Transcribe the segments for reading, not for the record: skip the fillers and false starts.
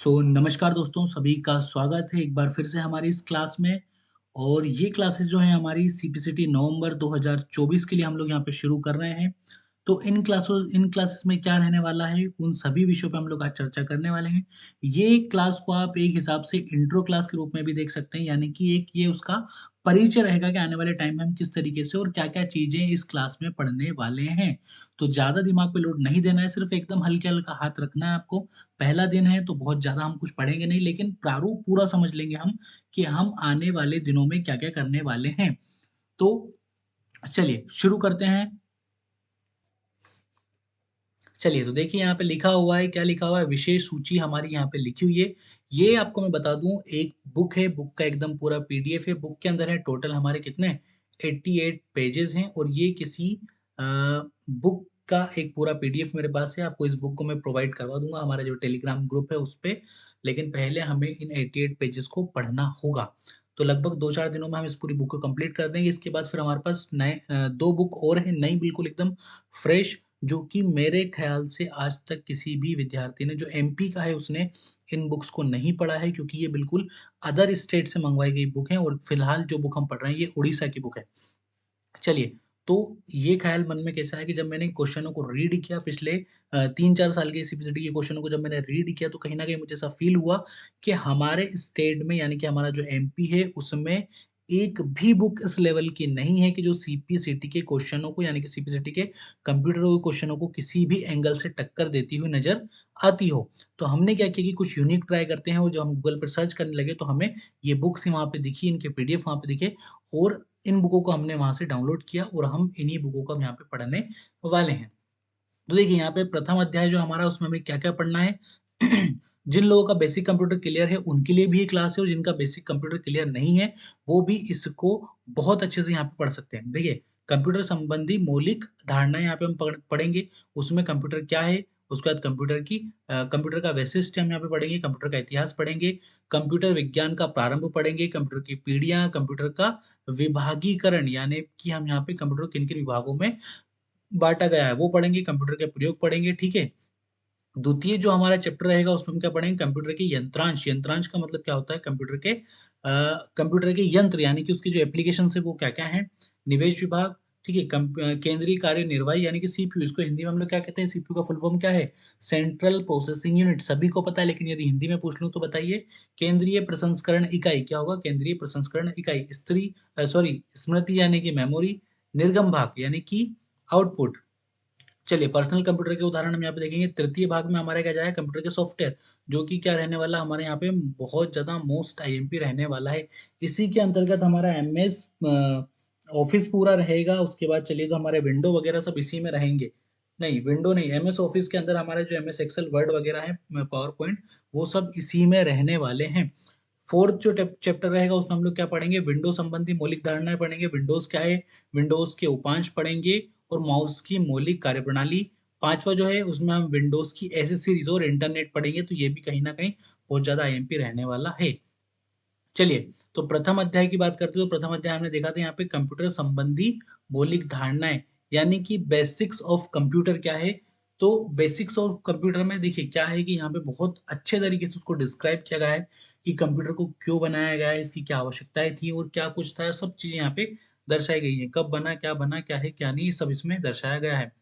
नमस्कार दोस्तों, सभी का स्वागत है एक बार फिर से हमारी इस क्लास में। और ये क्लासेस जो हैं हमारी सीपीसीटी नवंबर 2024 के लिए हम लोग यहाँ पे शुरू कर रहे हैं। तो इन क्लासेस में क्या रहने वाला है, उन सभी विषयों पे हम लोग आज चर्चा करने वाले हैं। ये क्लास को आप एक हिसाब से इंट्रो क्लास के रूप में भी देख सकते हैं, यानी कि एक ये उसका परिचय रहेगा कि आने वाले टाइम में हम किस तरीके से और क्या-क्या चीज़ें इस क्लास में पढ़ने वाले हैं। तो ज़्यादा दिमाग पे लोड नहीं देना है, सिर्फ एकदम हल्का-हल्का हाथ रखना है आपको। पहला दिन है तो बहुत ज़्यादा हम कुछ पढ़ेंगे नहीं, लेकिन प्रारूप पूरा समझ लेंगे हम कि हम आने वाले दिनों में क्या-क्या करने वाले हैं। तो चलिए शुरू करते हैं। चलिए तो देखिए यहाँ पे लिखा हुआ है, क्या लिखा हुआ है, विशेष सूची हमारी यहाँ पे लिखी हुई है। ये आपको मैं बता दूँ, एक बुक है, बुक का एकदम पूरा पीडीएफ है। बुक के अंदर है टोटल हमारे कितने 88 पेजेज़ हैं और ये किसी बुक का एक पूरा पीडीएफ मेरे पास है। आपको इस बुक को मैं प्रोवाइड करवा दूँगा हमारा जो टेलीग्राम ग्रुप है उस पे। लेकिन पहले हमें इन 88 पेजेज़ को पढ़ना होगा। तो लगभग 2-4 दिनों में हम इस पूरी बुक को कंप्लीट कर देंगे। इसके बाद फिर हमारे पास नए 2 बुक और हैं, नई बिल्कुल एकदम फ्रेश, जो कि मेरे ख़्याल से आज तक किसी भी विद्यार्थी ने जो एमपी का है उसने इन बुक्स को नहीं पढ़ा है, क्योंकि ये बिल्कुल अदर स्टेट से मँगवाई गई बुक है और फ़िलहाल जो बुक हम पढ़ रहे हैं ये उड़ीसा की बुक है। चलिए, तो ये ख़्याल मन में कैसा है कि जब मैंने क्वेश्चनों को रीड किया पिछले 3-4 साल के सीपीसीटी के क्वेश्चनों को जब मैंने रीड किया, तो कहीं न कहीं मुझे ऐसा फ़ील हुआ कि हमारे स्टेट में, यानी कि हमारा जो एमपी है उसमें एक भी बुक इस लेवल की नहीं है कि जो सीपीसीटी के क्वेश्चनों को, यानी कि सीपीसीटी के कंप्यूटर के क्वेश्चनों को किसी भी एंगल से टक्कर देती हुई नज़र आती हो। तो हमने क्या किया कि कुछ यूनिक ट्राई करते हैं, और जब हम गूगल पर सर्च करने लगे तो हमें ये बुक्स ही वहाँ पे दिखी, इनके पीडीएफ वहाँ पे दिखे, और इन बुकों को हमने वहाँ से डाउनलोड किया और हम इन्हीं बुकों को हम यहाँ पे पढ़ने वाले हैं। तो देखिए यहाँ पे प्रथम अध्याय जो हमारा, उसमें हमें क्या-क्या पढ़ना है। जिन लोगों का बेसिक कंप्यूटर क्लियर है उनके लिए भी ये क्लास है, और जिनका बेसिक कंप्यूटर क्लियर नहीं है वो भी इसको बहुत अच्छे से यहाँ पे पढ़ सकते हैं। देखिए, कंप्यूटर संबंधी मौलिक धारणाएँ यहाँ पे हम पढ़ेंगे। उसमें कंप्यूटर क्या है, उसके बाद कंप्यूटर का वैशिष्ट्य हम यहाँ पे पढ़ेंगे, कंप्यूटर का इतिहास पढ़ेंगे, कंप्यूटर विज्ञान का प्रारंभ पढ़ेंगे, कंप्यूटर की पीढ़ियाँ, कंप्यूटर का विभागीकरण, यानी कि हम यहाँ पे कंप्यूटर किन-किन विभागों में बाँटा गया है वो पढ़ेंगे, कंप्यूटर के प्रयोग पढ़ेंगे, ठीक है? द्वितीय जो हमारा चैप्टर रहेगा उसमें हम क्या पढ़ेंगे, कंप्यूटर के यंत्रांश। यंत्रांश का मतलब क्या होता है, कंप्यूटर के यंत्र, यानी कि उसकी जो एप्लीकेशंस है वो क्या-क्या हैं। निवेश विभाग, ठीक है? केंद्रीय कार्यनिर्वाही, यानी कि सीपीयू, इसको हिंदी में हम लोग क्या कहते हैं, सीपीयू का फुल फॉर्म क्या है? सेंट्रल प्रोसेसिंग यूनिट, सभी को पता है, लेकिन यदि हिंदी में पूछ लूँ तो बताइए। केंद्रीय प्रसंस्करण इकाई, क्या होगा? केंद्रीय प्रसंस्करण इकाई। स्मृति यानी कि मेमोरी। निर्गम भाग यानी कि आउटपुट। चलिए, पर्सनल कंप्यूटर के उदाहरण हम यहाँ पे देखेंगे। तृतीय भाग में हमारा क्या जाएगा, कंप्यूटर के सॉफ्टवेयर, जो कि क्या रहने वाला है हमारे यहाँ पे, बहुत ज़्यादा मोस्ट आईएमपी रहने वाला है। इसी के अंतर्गत हमारा एमएस ऑफिस पूरा रहेगा। उसके बाद चलिए, तो हमारे विंडो वगैरह सब इसी में रहेंगे। नहीं, विंडो नहीं, एमएस ऑफिस के अंदर हमारे जो एमएस एक्सेल, वर्ड वगैरह है, पावर पॉइंट, वो सब इसी में रहने वाले हैं। फोर्थ जो चैप्टर रहेगा उसमें हम लोग क्या पढ़ेंगे, विंडो संबंधी मौलिक धारणाएं पढ़ेंगे। विंडोज क्या है, विंडोज के उपांश पढ़ेंगे, और माउस की मौलिक कार्यप्रणाली। पांचवा जो है उसमें हम विंडोज की एसेसरीज और इंटरनेट पढ़ेंगे, तो ये भी कहीं ना कहीं बहुत ज्यादा आईएमपी रहने वाला है। चलिए, तो प्रथम अध्याय की बात करते हैं, तो प्रथम अध्याय हमने देखा था यहाँ पे कंप्यूटर संबंधी मौलिक धारणाएं, यानी कि बेसिक्स ऑफ कंप्यूटर क्या है। तो बेसिक्स ऑफ कंप्यूटर में देखिए क्या है कि यहाँ पे बहुत अच्छे तरीके से उसको डिस्क्राइब किया गया है कि कंप्यूटर को क्यों बनाया गया है, इसकी क्या आवश्यकताएं थी और क्या कुछ था, सब चीजें यहाँ पे दर्शाई गई है। कब बना, क्या है क्या नहीं, सब इसमें दर्शाया गया है।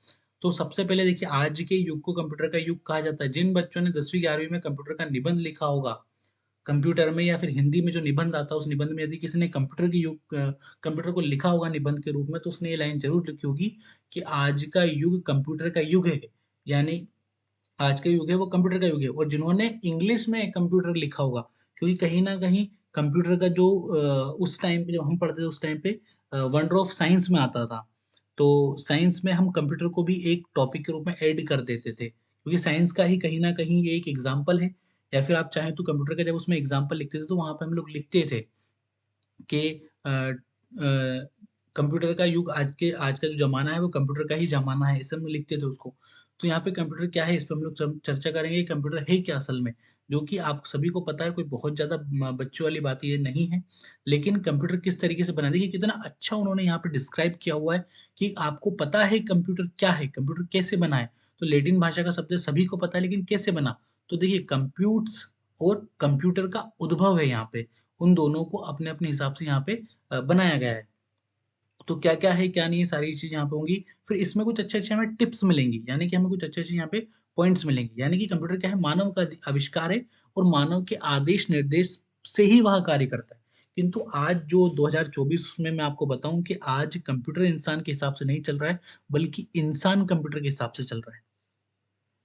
तो सबसे पहले देखिए, आज के युग को कंप्यूटर का युग कहा जाता है। जिन बच्चों ने 10वीं 11वीं में कंप्यूटर का निबंध लिखा होगा कंप्यूटर में, या फिर हिंदी में जो निबंध आता है, उस निबंध में यदि किसी ने कंप्यूटर को लिखा होगा निबंध के रूप में, तो उसने ये लाइन जरूर लिखी होगी कि आज का युग कंप्यूटर का युग है। यानी आज का युग है वो कंप्यूटर का युग है। और जिन्होंने इंग्लिश में कंप्यूटर लिखा होगा, क्योंकि कहीं ना कहीं कंप्यूटर का जो उस टाइम पे जब हम पढ़ते थे, उस टाइम पे वंडर ऑफ साइंस में आता था। तो साइंस में हम कंप्यूटर को भी एक टॉपिक के रूप में ऐड कर देते थे, क्योंकि साइंस का ही कहीं ना कहीं ये एक एग्जाम्पल है। या फिर आप चाहें तो कंप्यूटर का जब उसमें एग्जाम्पल लिखते थे, तो वहां पे हम लोग लिखते थे कि कंप्यूटर का युग, आज का जो ज़माना है वो कंप्यूटर का ही ज़माना है, ऐसे हम लिखते थे उसको। तो यहाँ पे कंप्यूटर क्या है, इस पे हम लोग चर्चा करेंगे, कंप्यूटर है क्या असल में, जो कि आप सभी को पता है, कोई बहुत ज़्यादा बच्चों वाली बात ये नहीं है। लेकिन कंप्यूटर किस तरीके से बना, देखिए कितना अच्छा उन्होंने यहाँ पे डिस्क्राइब किया हुआ है कि आपको पता है कंप्यूटर क्या है, कंप्यूटर कैसे बना है। तो लैटिन भाषा का शब्द है, सभी को पता है, लेकिन कैसे बना। तो देखिए, कंप्यूट्स और कंप्यूटर का उद्भव है यहाँ पे। उन दोनों को अपने-अपने हिसाब से यहाँ पे बनाया गया है। तो क्या-क्या है, क्या नहीं है, सारी चीज़ यहाँ पे होंगी। फिर इसमें कुछ अच्छे-अच्छे हमें टिप्स मिलेंगी, यानी कि हमें कुछ अच्छे-अच्छे यहाँ पे पॉइंट्स मिलेंगे। यानी कि कंप्यूटर क्या है, मानव का आविष्कार है और मानव के आदेश-निर्देश से ही वह कार्य करता है। किंतु आज जो 2024 में मैं आपको बताऊँ कि आज कंप्यूटर इंसान के हिसाब से नहीं चल रहा है, बल्कि इंसान कंप्यूटर के हिसाब से चल रहा है।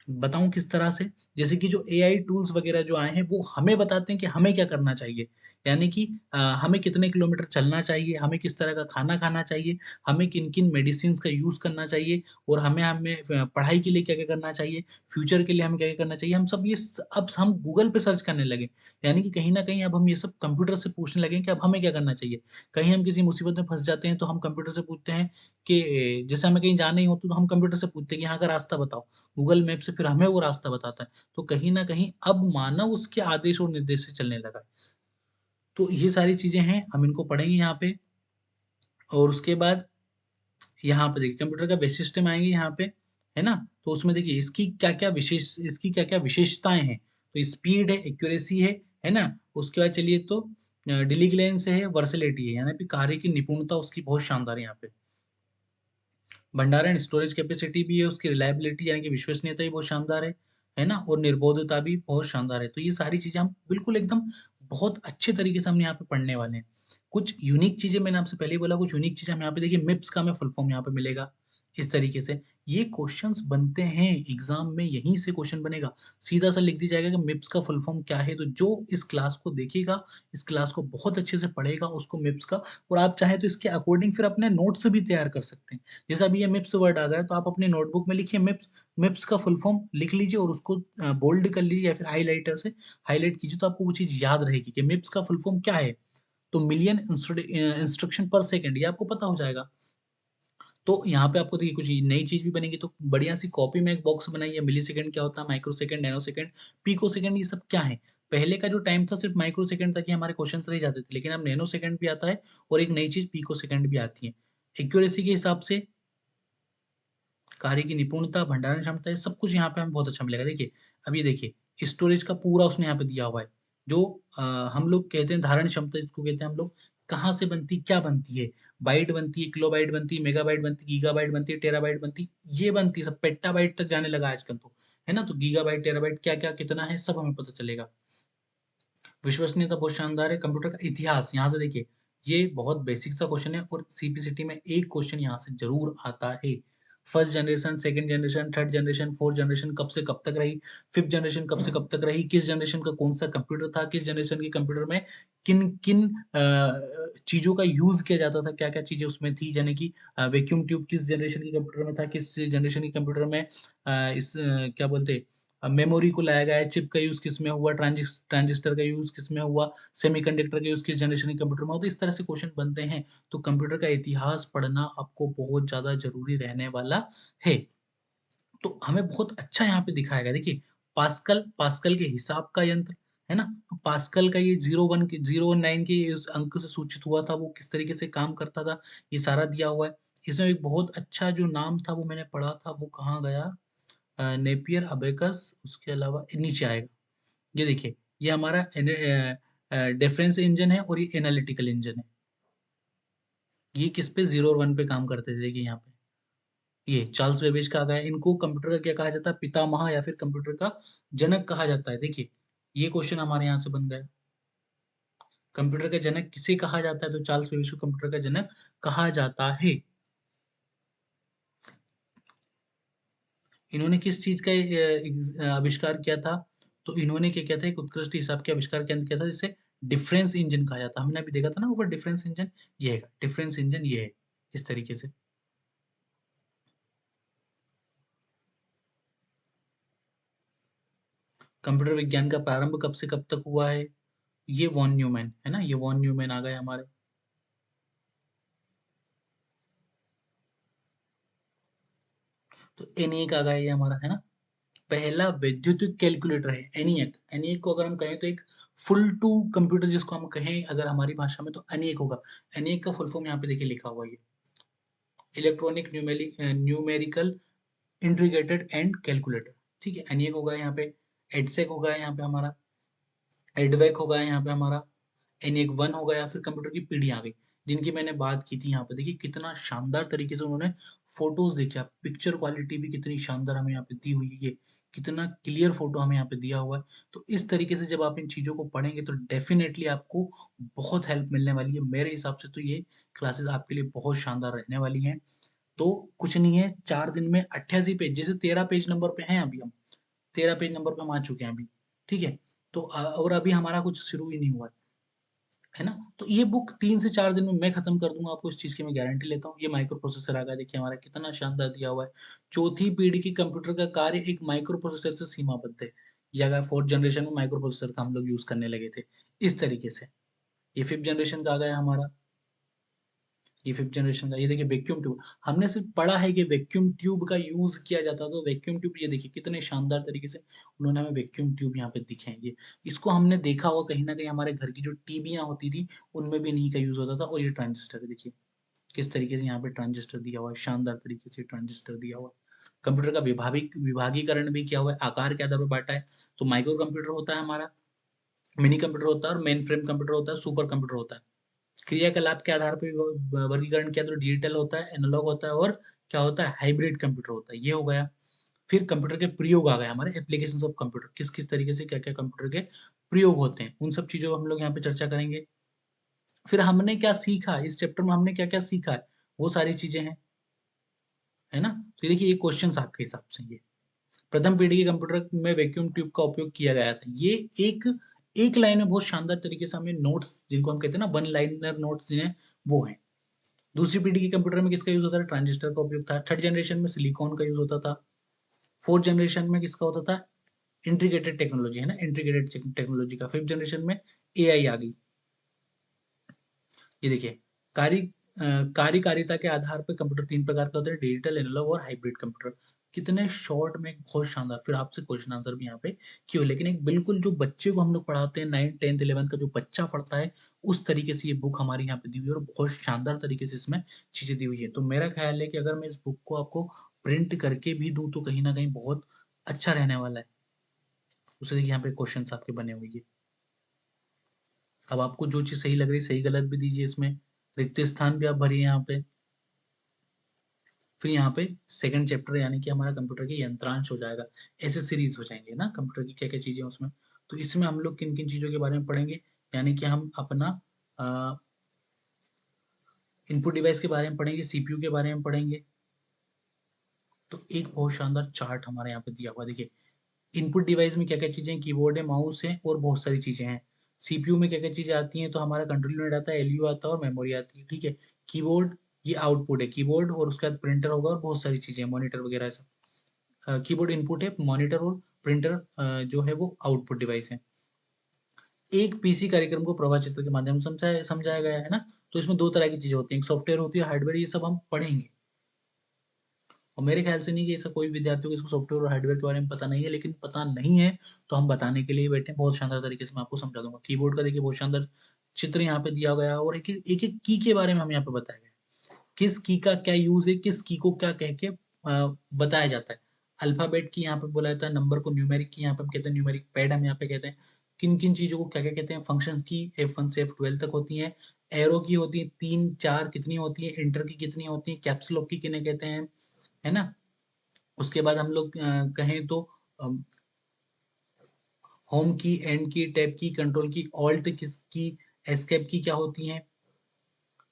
बताऊँ किस तरह से? जैसे कि जो एआई टूल्स वगैरह जो आए हैं, वो हमें बताते हैं कि हमें क्या करना चाहिए। यानी कि हमें कितने किलोमीटर चलना चाहिए, हमें किस तरह का खाना खाना चाहिए, हमें किन-किन मेडिसिन्स का यूज़ करना चाहिए और हमें हमें पढ़ाई के लिए क्या-क्या करना चाहिए, फ्यूचर के लिए हमें क्या-क्या करना चाहिए। हम सब ये स अब हम गूगल पे सर्च करने लगे। यानी कि कहीं न कहीं अब हम ये सब कंप्यूटर से पूछने लगे हैं कि अब हमें क्या करना चाहिए। कहीं हम किसी मुसीबत में फँस जाते हैं, तो हम कंप्यूटर से पूछते हैं कि जैसे हमें कहीं जाना ही हो, तो हम कंप्यूटर से पूछते हैं कि यहाँ का रास्ता बताओ। गूगल मैप से फिर हमें वो रास्ता बताता है। तो कहीं न कहीं अब मानव उसके आदेश और निर्देश से चलने लगा है। तो ये सारी चीज़ें हैं, हम इनको पढ़ेंगे यहाँ पे और उसके बाद यहाँ पे देखिए कंप्यूटर का बेसिक सिस्टम आएँगे यहाँ पे, है ना? तो उसमें देखिए इसकी क्या-क्या विशेषताएँ हैं। तो स्पीड है, एक्यूरेसी है ना? उसके बाद चलिए तो डिलीगलेंस है, वर्सेलिटी है, यानी कि कार्य की निपुणता उसकी बहुत शानदार है यहाँ पे। भंडारण स्टोरेज कैपेसिटी भी है, उसकी रिलायबिलिटी यानी कि विश्वसनीयता भी बहुत शानदार है ना? और निर्बोधता भी बहुत शानदार है। तो ये सारी चीज़ें हम बिल्कुल एकदम बहुत अच्छे तरीके से हम यहाँ पे पढ़ने वाले हैं। कुछ यूनिक चीज़ें मैंने आपसे पहले ही बोला, कुछ यूनिक चीज़ें हम यहाँ पे देखिए मिप्स का हमें फुल फॉर्म यहाँ पे मिलेगा, इस तरीके से। ये क्वेश्चन्स बनते हैं एग्ज़ाम में, यहीं से क्वेश्चन बनेगा। सीधा-सा लिख दिया जाएगा कि मिप्स का फुल फॉर्म क्या है? तो जो इस क्लास को देखेगा, इस क्लास को बहुत अच्छे से पढ़ेगा, उसको मिप्स का और आप चाहें तो इसके अकॉर्डिंग फिर अपने नोट्स भी तैयार कर सकते हैं। जैसे अभी ये मिप्स वर्ड आ गया है, तो आप अपनी नोटबुक में लिखिए मिप्स, मिप्स का फुल फॉर्म लिख लीजिए और उसको बोल्ड कर लीजिए या फिर हाइलाइटर से हाइलाइट कीजिए, तो आपको वो चीज़ याद रहेगी कि मिप्स का फुल फॉर्म क्या है। तो मिलियन इंस्ट्रक्शन पर सेकंड, ये आपको पता हो जाएगा। तो यहाँ पे आपको देखिए कुछ नई चीज़ भी बनेगी, तो बढ़िया सी कॉपी में एक बॉक्स बनाइए, मिलीसेकंड क्या होता है, माइक्रोसेकंड, नैनोसेकंड, पिकोसेकंड, ये सब क्या है? पहले का जो टाइम था सिर्फ माइक्रोसेकंड तक ही हमारे क्वेश्चन्स रह जाते थे, लेकिन अब नैनोसेकंड भी आता है और एक नई चीज़ पिकोसेकंड भी आती है। एक्यूरेसी के हिसाब से कार्य की निपुणता, भंडारण क्षमता, ये सब कुछ यहाँ पे हमें बहुत अच्छा मिलेगा। देखिए, अब ये देखिए स्टोरेज का पूरा उसने यहाँ पे दिया हुआ है। जो हम लोग कहते हैं धारण क्षमता जिसको कहते हैं हम लोग, कहाँ से बनती, क्या बनती है? बाइट बनती है, किलोबाइट बनती है, मेगाबाइट बनती है, गीगाबाइट बनती है, टेराबाइट बनती है, ये बनती है सब पेट्टाबाइट तक जाने लगा आजकल तो, है ना? तो गीगाबाइट, टेराबाइट क्या-क्या कितना है सब हमें पता चलेगा। विश्वसनीयता बहुत शानदार है। कंप्यूटर का इतिहास, यहाँ से देखिए, ये बहुत बेसिक सा क्वेश्चन है और सीपीसीटी में एक क्वेश्चन यहाँ से ज़रूर आता है। First generation, second generation, third generation, fourth generation कब से कब तक रही? फिफ्थ जनरेशन कब से कब तक रही? किस जनरेशन का कौन-सा कंप्यूटर था? किस जनरेशन के कंप्यूटर में किन-किन चीज़ों का यूज़ किया जाता था? क्या-क्या चीज़ें उसमें थी? यानी कि वैक्यूम ट्यूब किस जनरेशन के कंप्यूटर में था? किस जनरेशन के कंप्यूटर में क्या बोलते हैं मेमोरी को लाया गया है, चिप का यूज़ किसमें हुआ, ट्रांजिस्टर का यूज़ किसमें हुआ, सेमीकंडक्टर का यूज़ किस जनरेशन के कंप्यूटर में हुआ, तो इस तरह से क्वेश्चन बनते हैं। तो कंप्यूटर का इतिहास पढ़ना आपको बहुत ज़्यादा ज़रूरी रहने वाला है। तो हमें बहुत अच्छा यहाँ पे दिखाया गया। देखिए, पास्कल, पास्कल के हिसाब का यंत्र, है ना? तो पास्कल का ये 0 और 9 के इस अंक से सूचित हुआ था, वो किस तरीके से काम करता था, ये सारा दिया हुआ है। इसमें एक बहुत अच्छा जो नाम था, वो मैंने पढ़ा था, वो कहाँ गया? नेपियर, अबेकस, उसके अलावा नीचे आएगा। ये देखिए, ये हमारा डिफरेंस इंजन है और ये एनालिटिकल इंजन है। ये किस पे 0 और 1 पे काम करते थे, देखिए यहाँ पे। ये चार्ल्स बेबेज कहा गया है, इनको कंप्यूटर का क्या कहा जाता है? पितामह या फिर कंप्यूटर का जनक कहा जाता है। देखिए, ये क्वेश्चन हमारे यहाँ से बन गया। कंप्यूटर का जनक किसे कहा जाता है? तो चार्ल्स बेबेज को कंप्यूटर का जनक कहा जाता है। इन्होंने किस चीज़ का आविष्कार किया था? तो इन्होंने क्या किया था, एक उत्कृष्ट हिसाब के आविष्कार के अंदर किया था, जिसे डिफरेंस इंजन कहा जाता है। हमने अभी देखा था ना ऊपर डिफरेंस इंजन, ये है डिफरेंस इंजन, ये है, इस तरीके से। कंप्यूटर विज्ञान का प्रारंभ कब से कब तक हुआ है? ये वॉन न्यूमैन, है ना? ये वॉन न्यूमैन आ गए हमारे। तो एनईएक आ गया ये हमारा, है ना? पहला वैद्युतिक कैलकुलेटर है एनिएक। एनिएक को अगर हम कहें तो एक फुल टू कंप्यूटर जिसको हम कहें अगर हमारी भाषा में, तो एनिएक होगा। एनिएक का फुल फॉर्म यहाँ पे देखिए लिखा हुआ है, ये electronic numerical integrated and calculator, ठीक है? एनिएक होगा यहाँ पे, एडसेक होगा यहाँ पे हमारा, एडवेक हो गया यहाँ पे हमारा, एनिक 1 हो गया, फिर कंप्यूटर की पीढ़ी आ गई, जिनकी मैंने बात की थी यहाँ पे। देखिए कितना शानदार तरीके से उन्होंने फ़ोटोज़ देखिए आप, पिक्चर क्वालिटी भी कितनी शानदार हमें यहाँ पे दी हुई है ये, कितना क्लियर फ़ोटो हमें यहाँ पे दिया हुआ है। तो इस तरीके से जब आप इन चीज़ों को पढ़ेंगे तो डेफ़िनेटली आपको बहुत हेल्प मिलने वाली है। मेरे हिसाब से तो ये क्लासेस आपके लिए बहुत शानदार रहने वाली हैं। तो कुछ नहीं है, 4 दिन में 88 पेज, जैसे 13 पेज नंबर पे हैं अभी हम, 13 पेज नंबर पे हम आ चुके हैं अभी, ठीक है? तो और अभी हमारा कुछ शुरू ही नहीं हुआ है ना? तो ये बुक 3 से 4 दिन में मैं खत्म कर दूँगा, आपको इस चीज़ की मैं गारंटी लेता हूँ। ये माइक्रो प्रोसेसर आ गया, देखिए हमारा कितना शानदार दिया हुआ है। चौथी पीढ़ी की कंप्यूटर का कार्य एक माइक्रो प्रोसेसर से सीमाबद्ध है। या अगर 4th जनरेशन में माइक्रो प्रोसेसर का हम लोग यूज़ करने लगे थे, इस तरीके से। ये 5th जनरेशन का आ गया हमारा, ये 5th जनरेशन का। ये देखिए वैक्यूम ट्यूब, हमने सिर्फ पढ़ा है कि वैक्यूम ट्यूब का यूज़ किया जाता है, तो वैक्यूम ट्यूब ये देखिए कितने शानदार तरीके से उन्होंने हमें वैक्यूम ट्यूब यहाँ पे दिखे हैं ये। इसको हमने देखा होगा कहीं न कहीं, हमारे घर की जो टीवीयाँ होती थी, उनमें भी इन्हीं का यूज़ होता था। और ये ट्रांजिस्टर है देखिए, किस तरीके से यहाँ पे ट्रांजिस्टर दिया हुआ है, शानदार तरीके से ट्रांजिस्टर दिया हुआ है। कंप्यूटर का विभागीकरण भी किया हुआ है, आकार के आधार पर बाँटा है। तो माइक्रो कंप्यूटर होता है हमारा, मिनी कंप्यूटर होता है और मेन फ्रेम कंप्यूटर होता है, सुपर कंप्यूटर होता है। क्रियाकलाप के आधार पे वर्गीकरण किया तो डिजिटल होता है, एनालॉग होता है और क्या होता है, हाइब्रिड कंप्यूटर होता है, ये हो गया। फिर कंप्यूटर के प्रयोग आ गए हमारे, एप्लीकेशंस ऑफ कंप्यूटर, किस किस तरीके से क्या क्या कंप्यूटर के प्रयोग होते हैं, उन सब चीजों को हम लोग यहाँ पे चर्चा करेंगे। फिर हमने क्या सीखा इस चैप्टर में, हमने क्या क्या सीखा है, वो सारी चीजें हैं, है ना? तो ये देखिए ये क्वेश्चन आपके हिसाब से, ये प्रथम पीढ़ी के कंप्यूटर में वैक्यूम ट्यूब का उपयोग किया गया था। ये एक एक लाइन में बहुत शानदार तरीके से हमें नोट्स, जिनको हम कहते हैं ना वन लाइनर नोट्स जिन्हें, वो हैं। दूसरी पीढ़ी के कंप्यूटर में किसका यूज़ होता था? ट्रांजिस्टर का उपयोग था। थर्ड जनरेशन में सिलिकॉन का यूज़ होता था। फोर्थ जनरेशन में किसका होता था? इंटीग्रेटेड टेक्नोलॉजी, है ना? इंटीग्रेटेड टेक्नोलॉजी का। फिफ्थ जनरेशन में एआई आ गई। ये देखिए, कार्यकारिता के आधार पे कंप्यूटर 3 प्रकार का होता है, डिजिटल, एनालॉग और हाइब्रिड कंप्यूटर। कितने शॉर्ट में बहुत शानदार, फिर आपसे क्वेश्चन आंसर भी यहाँ पे किए हुए। लेकिन एक बिल्कुल जो बच्चे को हम लोग पढ़ाते हैं 9th 10th 11th का जो बच्चा पढ़ता है, उस तरीके से ये बुक हमारी यहाँ पे दी हुई है और बहुत शानदार तरीके से इसमें चीज़ें दी हुई है। तो मेरा ख्याल है कि अगर मैं इस बुक को आपको प्रिंट करके भी दूँ तो कहीं न कहीं बहुत अच्छा रहने वाला है। उसे देखिए यहाँ पे क्वेश्चन्स आपके बने हुए हैं। अब आपको जो चीज़ सही लग रही है, सही गलत भी दीजिए इसमें। रिक्त स्थान भी आप भरिए यहाँ पे। फिर यहाँ पे सेकंड चैप्टर यानी कि हमारा कंप्यूटर के यंत्रांश हो जाएगा। ऐसे सीरीज हो जाएँगे ना कंप्यूटर की क्या-क्या चीज़ें हैं उसमें। तो इसमें हम लोग किन-किन चीज़ों के बारे में पढ़ेंगे, यानी कि हम अपना अ, इनपुट डिवाइस के बारे में पढ़ेंगे, सीपीयू के बारे में पढ़ेंगे। तो एक बहुत शानदार चार्ट हमारे यहाँ पे दिया हुआ है देखिए। इनपुट डिवाइस में क्या-क्या चीज़ें हैं, कीबोर्ड है, माउस है और बहुत सारी चीज़ें हैं। सीपीयू में क्या-क्या चीज़ें आती हैं, तो हमारा कंट्रोल यूनिट आता है, एलयू आता है और मेमोरी आती है, ठीक है। कीबोर्ड, ये आउटपुट है, कीबोर्ड और उसके बाद प्रिंटर होगा और बहुत सारी चीज़ें हैं, मॉनिटर वगैरह सब। कीबोर्ड इनपुट है, मॉनिटर और प्रिंटर जो है वो आउटपुट डिवाइस है। एक पीसी कार्यक्रम को प्रवाह चित्र के माध्यम से समझाया गया है ना। तो इसमें दो तरह की चीजें होती हैं, एक सॉफ्टवेयर होती है, हार्डवेयर, ये सब हम पढ़ेंगे। और मेरे ख्याल से नहीं कि ऐसा कोई विद्यार्थियों को इसको सॉफ्टवेयर और हार्डवेयर के बारे में पता नहीं है, लेकिन पता नहीं है तो हम बताने के लिए बैठे हैं। बहुत शानदार तरीके से मैं आपको समझा दूंगा। कीबोर्ड का देखिए बहुत शानदार चित्र यहाँ पे दिया गया है और एक की के बारे में हमें यहाँ पे बताया गया है। किस की का क्या यूज़ है, किस की को क्या कह के बताया जाता है। अल्फ़ाबेट की यहाँ पे बोला जाता है, नंबर को न्यूमेरिक की यहाँ पे हम कहते हैं, न्यूमेरिक पैड हम यहाँ पे कहते हैं। किन-किन चीज़ों को क्या-क्या कहते हैं, फंक्शंस की F1 से F12 तक होती हैं। एरो की होती है 3, 4 कितनी होती है, एंटर की कितनी होती है, कैप्स लॉक की किन्हें कहते हैं, है ना? उसके बाद हम लोग कहें तो अम, होम की, एंड की, टैब की, कंट्रोल की, ऑल्ट किस की, एस्केप की क्या होती हैं।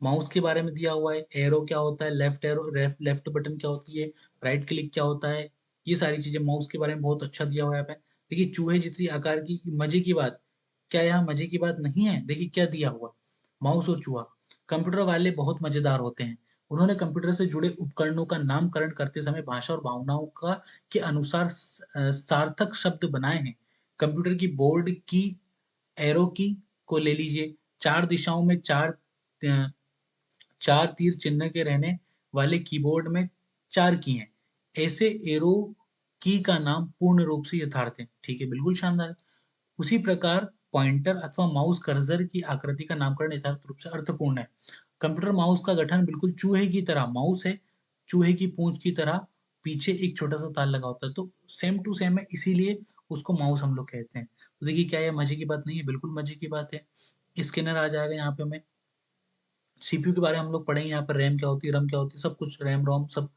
माउस के बारे में दिया हुआ है, एरो क्या होता है, लेफ्ट एरो, लेफ्ट बटन क्या होती है, राइट क्लिक क्या होता है, ये सारी चीजें माउस के बारे में बहुत अच्छा दिया हुआ है यहाँ पे। देखिए चूहे जितनी आकार की, मजे की बात, क्या यहाँ मजे की बात नहीं है? देखिए क्या दिया हुआ, माउस और चूहा। कंप्यूटर वाले बहुत मजेदार होते हैं। उन्होंने कंप्यूटर से जुड़े उपकरणों का नामकरण करते समय भाषा और भावनाओं का के अनुसार सार्थक शब्द बनाए हैं। कंप्यूटर की बोर्ड की, एरो की को ले लीजिए, चार दिशाओं में चार तीर चिन्ह के रहने वाले कीबोर्ड में 4 की हैं। ऐसे एरो की का नाम पूर्ण रूप से यथार्थ है। ठीक है, बिल्कुल शानदार है। उसी प्रकार पॉइंटर अथवा माउस कर्सर की आकृति का नामकरण यथार्थ रूप से अर्थपूर्ण है। कंप्यूटर माउस का गठन बिल्कुल चूहे की तरह, माउस है, चूहे की पूंछ की तरह पीछे एक छोटा सा तार लगा होता है। तो सेम टू सेम है, इसीलिए उसको माउस हम लोग कहते हैं। तो देखिए क्या ये मजे की बात नहीं है? बिल्कुल मजे की बात है। स्कैनर आ जाएगा यहाँ पे हमें। सीपीयू के बारे में हम लोग पढ़ेंगे, यहाँ पर रैम क्या होती है, रम क्या होती है, सब कुछ रैम रोम सब।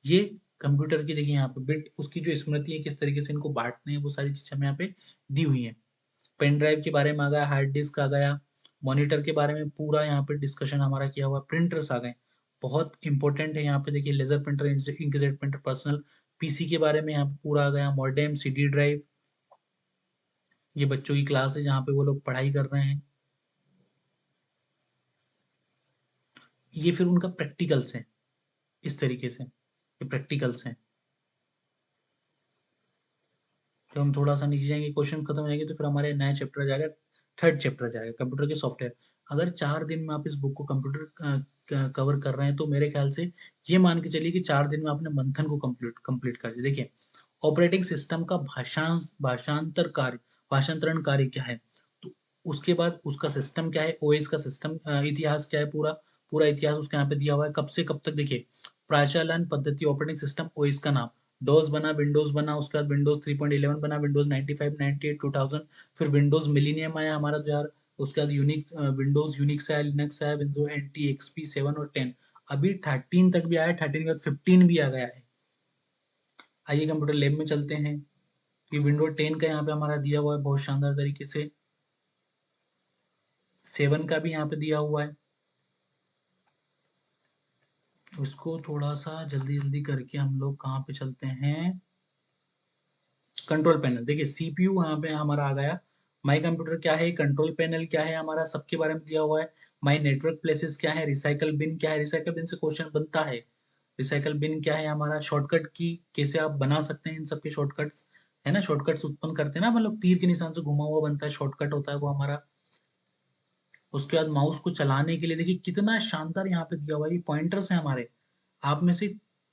ये कंप्यूटर की देखिए यहाँ पे बिट, उसकी जो स्मृति है, किस तरीके से इनको बांटते हैं, वो सारी चीजें हमें यहाँ पे दी हुई है। पेन ड्राइव के बारे में आ गया, हार्ड डिस्क आ गया, मॉनिटर के बारे में पूरा यहाँ पे डिस्कशन हमारा किया हुआ, प्रिंटर्स आ गए, बहुत इंपॉर्टेंट है यहाँ पे देखिए, laser printer, inkjet printer, personal PC के बारे में यहाँ पे पूरा आ गया, मॉडेम, सीडी ड्राइव। ये बच्चों की क्लास है जहाँ पे वो लोग पढ़ाई कर रहे हैं। ये फिर उनका प्रैक्टिकल्स है, इस तरीके से ये प्रैक्टिकल्स हैं। जब हम थोड़ा सा नीचे जाएंगे, क्वेश्चन खत्म हो जाएंगे, तो फिर हमारे नया चैप्टर आ जाएगा, थर्ड चैप्टर आ जाएगा, कंप्यूटर के सॉफ्टवेयर। अगर 4 दिन में आप इस बुक को कंप्यूटर कवर कर रहे हैं, तो मेरे ख्याल से ये मान के चलिए कि 4 दिन में आपने मंथन को कंप्लीट कंप्लीट कर दिया। देखिए, ऑपरेटिंग सिस्टम का भाषांतर कार्य, भाषांतरण कार्य क्या है, तो उसके बाद उसका सिस्टम क्या है, ओएस का सिस्टम इतिहास क्या है, पूरा पूरा इतिहास उसका यहाँ पे दिया हुआ है, कब से कब तक। देखिए, प्राचालन पद्धति, ऑपरेटिंग सिस्टम, ओएस का नाम, डोस बना, विंडोज बना, उसके बाद विंडोज 3.11 बना, विंडोज 95, 98, 2000, फिर विंडोज मिलीनियम आया हमारा 2000, उसके बाद यूनिक विंडोज यूनिक्स आया, लिनक्स आया, विंडोज एनटी, एक्सपी 7 और 10, अभी 13 तक भी आया, 13 के बाद 15 भी आ गया है। आइए कंप्यूटर लैब में चलते हैं। ये विंडो 10 का यहाँ पे हमारा दिया हुआ है बहुत शानदार तरीके से, 7 का भी यहाँ पे दिया हुआ है। उसको थोड़ा सा जल्दी जल्दी करके हम लोग कहाँ पे चलते हैं, कंट्रोल पैनल। देखिए, सीपीयू यहाँ पे हमारा आ गया, माई कंप्यूटर क्या है, कंट्रोल पैनल क्या है हमारा, सबके बारे में दिया हुआ है। माई नेटवर्क प्लेसेस क्या है, रिसाइकल बिन क्या है, रिसाइकल बिन से क्वेश्चन बनता है। रिसाइकल बिन क्या है हमारा, शॉर्टकट की कैसे आप बना सकते हैं, इन सबके शॉर्टकट्स है ना, शॉर्टकट्स उत्पन्न करते हैं ना, मतलब तीर के निशान से घुमा हुआ बनता है, शॉर्टकट होता है वो हमारा। उसके बाद माउस को चलाने के लिए देखिए कितना शानदार यहाँ पे दिया हुआ है, ये पॉइंटर्स हैं हमारे। आप में से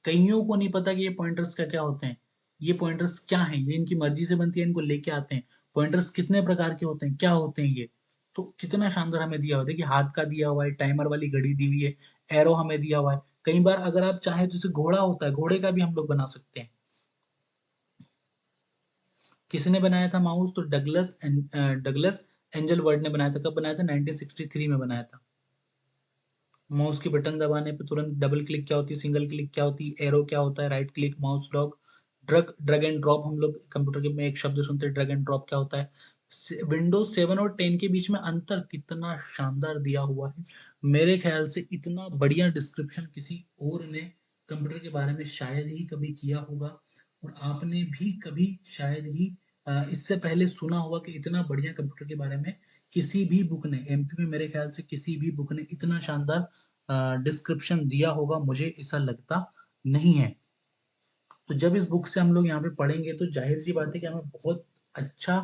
कईयों को नहीं पता कि ये पॉइंटर्स क्या क्या होते हैं। ये पॉइंटर्स क्या हैं, ये इनकी मर्जी से बनती है, इनको लेके आते हैं। पॉइंटर्स कितने प्रकार के होते हैं, क्या होते हैं ये, तो कितना शानदार हमें दिया हुआ है। देखिए, हाथ का दिया हुआ है, टाइमर वाली घड़ी दी हुई है, एरो हमें दिया हुआ है। कई बार अगर आप चाहें तो, जैसे घोड़ा होता है, घोड़े का भी हम लोग बना सकते हैं। किसने बनाया था माउस, तो डगलस एंजल वर्ड ने बनाया था। कब बनाया था, 1963 में बनाया था। माउस की बटन दबाने पे तुरंत डबल क्लिक क्या होती है, सिंगल क्लिक क्या होती है, एरो क्या होता है, right click, mouse dog, drug and drop, हम लोग कंप्यूटर के में एक शब्द सुनते हैं, ड्रग एंड ड्रॉप क्या होता है। विंडोज 7 और 10 के बीच में अंतर कितना शानदार दिया हुआ है। मेरे ख्याल से इतना बढ़िया डिस्क्रिप्शन किसी और ने कंप्यूटर के बारे में शायद ही कभी किया होगा, और आपने भी कभी शायद ही इससे पहले सुना होगा कि इतना बढ़िया कंप्यूटर के बारे में किसी भी बुक ने, एमपी में मेरे ख्याल से किसी भी बुक ने इतना शानदार डिस्क्रिप्शन दिया होगा, मुझे ऐसा लगता नहीं है। तो जब इस बुक से हम लोग यहाँ पे पढ़ेंगे, तो जाहिर सी बात है कि हमें बहुत अच्छा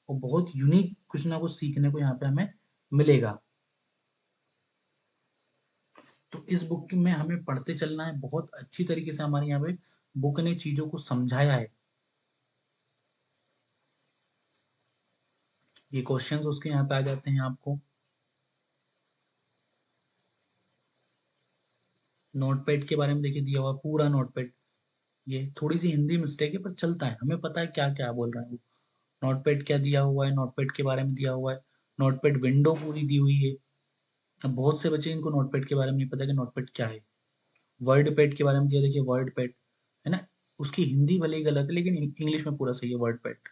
और बहुत यूनिक कुछ ना कुछ सीखने को यहाँ पे हमें मिलेगा। तो इस बुक में हमें पढ़ते चलना है, बहुत अच्छी तरीके से हमारे यहाँ पे बुक ने चीजों को समझाया है। ये क्वेश्चंस उसके यहाँ पे आ जाते हैं आपको। नोटपैड के बारे में देखिए दिया हुआ पूरा नोटपैड। ये थोड़ी सी हिंदी मिस्टेक है पर चलता है, हमें पता है क्या क्या बोल रहा है वो। नोटपैड क्या दिया हुआ है, नोटपैड के बारे में दिया हुआ है। नोटपैड विंडो पूरी दी हुई है। अब बहुत से बच्चे इनको नोटपैड के बारे में नहीं पता कि नोटपैड क्या है। वर्ड पैड के बारे में दिया, देखिए वर्ड पैड है ना, उसकी हिंदी भले ही गलत है लेकिन इंग्लिश में पूरा सही है, वर्ड पैड।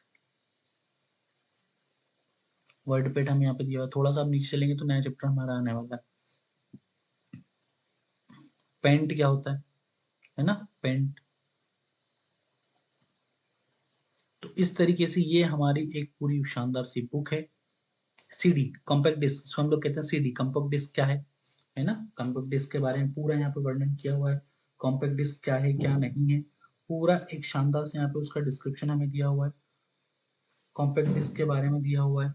वर्ड पैड हम यहाँ पे दिया हुआ है। थोड़ा सा आप नीचे चलेंगे तो नया चैप्टर हमारा आने वाला है। पेंट क्या होता है ना, पेंट। तो इस तरीके से ये हमारी एक पूरी शानदार सी बुक है। सीडी कॉम्पैक्ट डिस्क, जिसको हम लोग कहते हैं सीडी, कॉम्पैक्ट डिस्क क्या है ना, कॉम्पैक्ट डिस्क के बारे में पूरा यहाँ पे वर्णन किया हुआ है। कॉम्पैक्ट डिस्क क्या है क्या नहीं है, पूरा एक शानदार से यहाँ पे उसका डिस्क्रिप्शन हमें दिया हुआ है। कॉम्पैक्ट डिस्क के बारे में दिया हुआ है।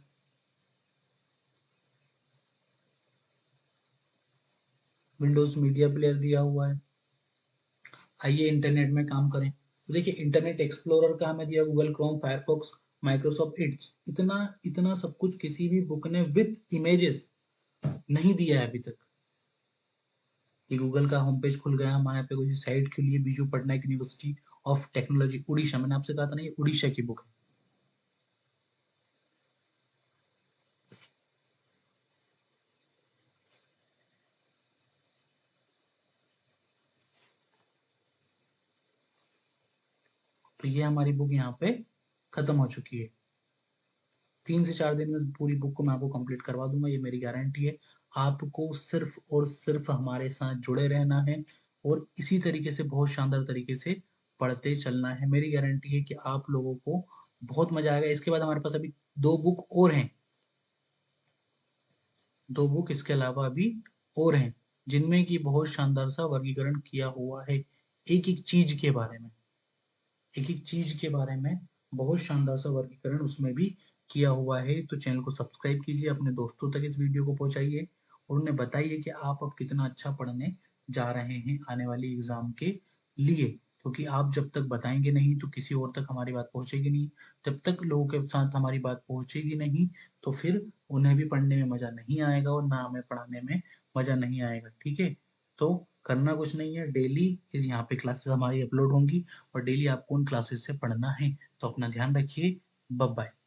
विंडोज मीडिया प्लेयर दिया हुआ है। आइए इंटरनेट में काम करें, तो देखिए इंटरनेट एक्सप्लोरर का हमें दिया, Google Chrome, Firefox, Microsoft it's, इतना इतना सब कुछ किसी भी बुक ने विद इमेजेस नहीं दिया है अभी तक। ये गूगल का होम पेज खुल गया हमारे यहाँ पे, कुछ साइट के लिए, Biju Patnaik university of technology Orissa, मैंने आपसे कहा था ना ये उड़ीसा की बुक है। तो ये हमारी बुक यहाँ पे खत्म हो चुकी है। 3 से 4 दिन में पूरी बुक को मैं आपको कंप्लीट करवा दूँगा, ये मेरी गारंटी है। आपको सिर्फ़ और सिर्फ़ हमारे साथ जुड़े रहना है और इसी तरीके से बहुत शानदार तरीके से पढ़ते चलना है। मेरी गारंटी है कि आप लोगों को बहुत मज़ा आएगा। इसके बाद हमारे पास अभी 2 बुक और हैं। 2 बुक इसके अलावा अभी और हैं, जिनमें कि बहुत शानदार सा वर्गीकरण किया हुआ है, एक-एक चीज़ के बारे में। एक-एक चीज़ के बारे में बहुत शानदार सा वर्गीकरण उसमें भी किया हुआ है। तो चैनल को सब्सक्राइब कीजिए, अपने दोस्तों तक इस वीडियो को पहुँचाइए और उन्हें बताइए कि आप अब कितना अच्छा पढ़ने जा रहे हैं आने वाली एग्ज़ाम के लिए। क्योंकि आप जब तक बताएँगे नहीं तो किसी और तक हमारी बात पहुँचेगी नहीं। जब तक लोगों के साथ हमारी बात पहुँचेगी नहीं, तो फिर उन्हें भी पढ़ने में मज़ा नहीं आएगा और ना हमें पढ़ाने में मज़ा नहीं आएगा, ठीक है? तो करना कुछ नहीं है, डेली यहाँ पे क्लासेस हमारी अपलोड होंगी और डेली आपको उन क्लासेस से पढ़ना है। तो अपना ध्यान रखिए। Bye bye.